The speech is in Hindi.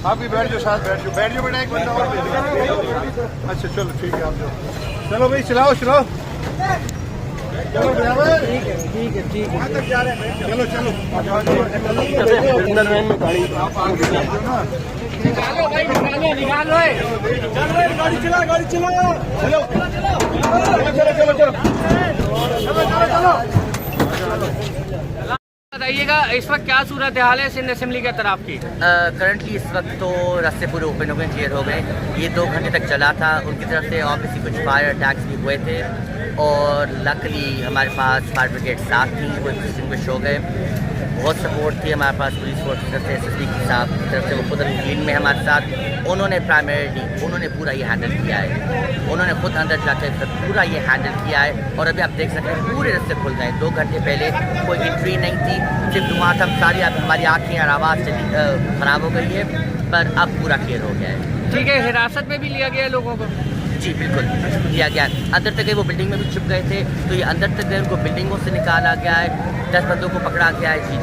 आप भी बैठ जाओ, साथ बैठ जाओ बेटा, एक बंदा और भेजो। अच्छा चलो ठीक है, आप जाओ। चलो भाई चलाओ चलाओ, चलो ड्राइवर। ठीक है वहाँ तक जा रहे हैं। चलो चलो निकालो भाई, निकालो गाड़ी चला चलो चलो चलो। बताइएगा इस वक्त क्या सूरत हाल है सिंध असेंबली के तरफ की? करंटली इस वक्त तो रास्ते पूरे ओपन हो गए, क्लियर हो गए। ये 2 घंटे तक चला था, उनकी तरफ से ऑब्वियसली कुछ फायर अटैक्स भी हुए थे और लकली हमारे पास फायर ब्रिगेड साथ थी, वो डिस्टिंग्विश हो गए। बहुत सपोर्ट थी हमारे पास पुलिस फोर्स की तरफ से, SSB की साहब की तरफ से, वो खुद टीम में हमारे साथ। उन्होंने प्राइमरीली पूरा ये हैंडल किया है, उन्होंने खुद अंदर जाकर पूरा ये हैंडल किया है। और अभी आप देख सकते हैं पूरे रास्ते खुल गए। 2 घंटे पहले कोई एंट्री नहीं थी, सिर्फ धुआं था, सारी हमारी आँखें और आवाज़ चली ख़राब हो गई है, पर अब पूरा क्लियर हो गया है। ठीक है, हिरासत में भी लिया गया है लोगों को? जी बिल्कुल लिया गया। अंदर तक गए, वो बिल्डिंग में भी छुप गए थे, तो ये अंदर तक गए, उनको बिल्डिंगों से निकाला गया है, 10 बंदों को पकड़ा गया है। जी।